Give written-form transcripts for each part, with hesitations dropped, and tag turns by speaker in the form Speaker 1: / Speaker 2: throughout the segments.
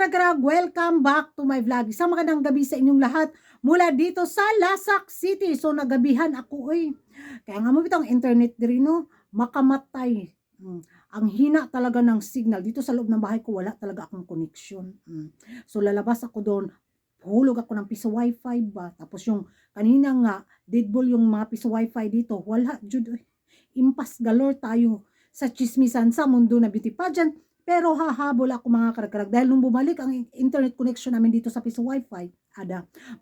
Speaker 1: karag-karag, welcome back to my vlog. Isang magandang gabi sa inyong lahat mula dito sa Lasak City. So nagabihan ako Kaya nga mo bitang internet diri no, makamatay. Ang hina talaga ng signal. Dito sa loob ng bahay ko wala talaga akong connection. So lalabas ako doon, hulog ako ng piso wifi ba. Tapos yung kanina nga, deadball yung mga piso wifi dito. Wala, jud. Impas galore tayo sa chismisan sa mundo na beauty pageant. Pero hahabol ako mga karag-karag dahil nung bumalik ang internet connection namin dito sa piso wifi,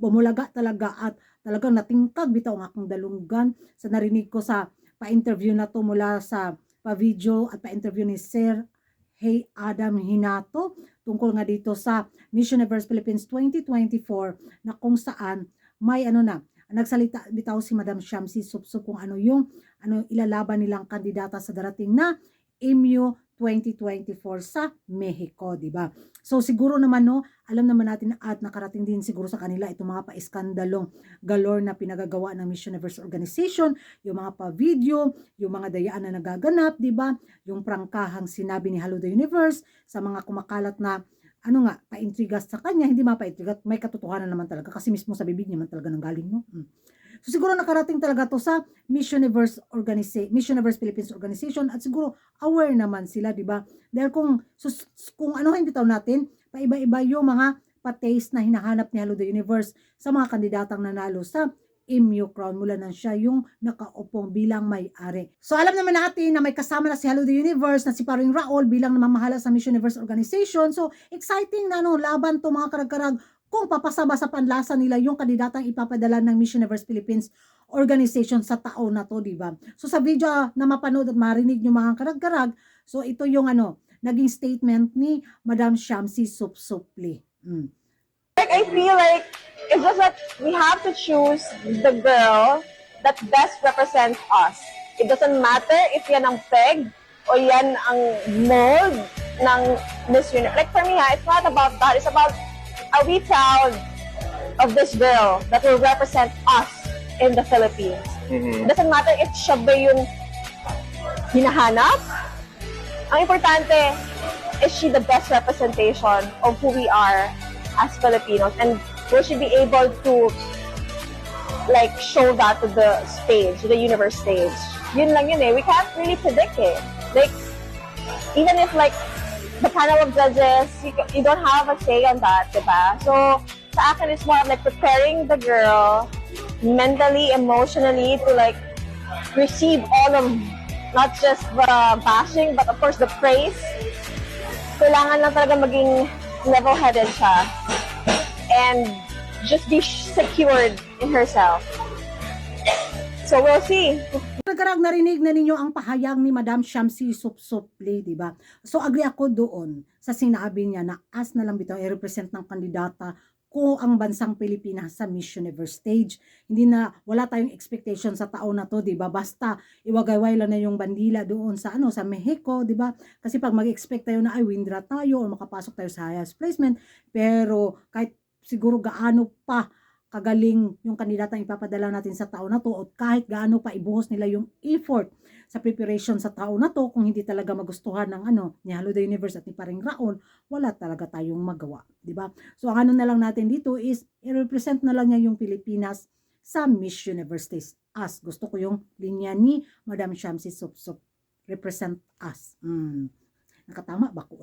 Speaker 1: bumulaga talaga at talagang natingkag bitaw ang akong dalunggan sa narinig ko sa pa-interview na to mula sa pa-video at pa-interview ni Sir Hey Adam Hinato tungkol nga dito sa Miss Universe Philippines 2024 na kung saan may nagsalita bitaw si Madam Shamsi Supsup kung ano yung ilalaban nilang kandidata sa darating na MU 2024 sa Mexico, di ba? So siguro naman alam naman natin at nakarating din siguro sa kanila itong mga pa-iskandalong galore na pinagagawa ng Miss Universe Organization, yung mga pa-video, yung mga dayaan na nagaganap, di ba? Yung prangkahang sinabi ni Hello the Universe sa mga kumakalat na pa-intrigas sa kanya, hindi mapa-intrigas, may katotohanan naman talaga kasi mismo sa bibig niya man talaga nanggaling, no? So siguro nakarating talaga to sa Miss Universe Philippines Organization at siguro aware naman sila, di ba? Dahil kung anuhin bitaw natin, paiba-iba yung mga pa-taste na hinahanap ni Hello the Universe sa mga kandidatang nanalo sa MU Crown mula nang siya yung nakaupong bilang may-ari. So alam naman natin na may kasama na si Hello the Universe na si Paring Raul bilang namamahala sa Miss Universe Organization. So exciting na laban to mga karag-karag kung papasaba sa panlasa nila yung kandidatang ipapadala ng Miss Universe Philippines Organization sa taon na to, di ba? So sa video na mapanood at marinig nyo mga karag-karag, so ito yung naging statement ni Madam Shamsi Supsupli.
Speaker 2: I feel like it's just that we have to choose the girl that best represents us. It doesn't matter if yan ang peg o yan ang mold ng Miss Universe. Like for me, it's not about that. It's about, are we proud of this girl that will represent us in the Philippines? It doesn't matter if siya ba yung hinahanap. Ang importante, is she the best representation of who we are as Filipinos? And will she be able to show that to the stage, to the universe stage? Yun lang yun We can't really predict it. Even if the panel of judges, you don't have a say on that, diba? So, sa akin, it's more of preparing the girl mentally, emotionally to receive all of, not just the bashing, but of course the praise. Kailangan lang talaga maging level-headed siya and just be secured in herself. So, we'll see.
Speaker 1: Karag narinig na ninyo ang pahayag ni Madam Shamsi Supsupli, di ba? So agree ako doon sa sinabi niya na as na lang bitaw i-represent ng kandidata ko ang bansang Pilipinas sa Miss Universe stage. Hindi na wala tayong expectation sa taon na to, di ba? Basta iwagayway lang na yung bandila doon sa sa Mexico, di ba? Kasi pag mag-expect tayo na ay windra tayo o makapasok tayo sa highest placement, pero kahit siguro gaano pa kagaling yung kandidatang ipapadala natin sa taon na to o kahit gaano pa ibuhos nila yung effort sa preparation sa taon na to, kung hindi talaga magustuhan ng ni Hello the Universe at ni Paring Raul, wala talaga tayong magawa, di ba? So ang na lang natin dito is i-represent na lang niya yung Pilipinas sa Miss Universe stage. As gusto ko yung linya ni Madam Shamsi Supsup, represent us. Nakatama ba ko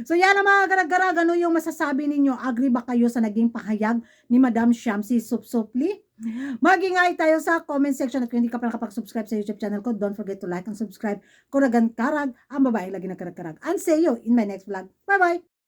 Speaker 1: So yan ang mga garag-garag, ano yung masasabi ninyo? Agree ba kayo sa naging pahayag ni Madam Shamsi Supsupli? Mag-ingay tayo sa comment section at kung hindi ka pa nakapag-subscribe sa YouTube channel ko, don't forget to like and subscribe. Kuragan Karag, ang babae lagi na karag-karag. And see you in my next vlog. Bye-bye!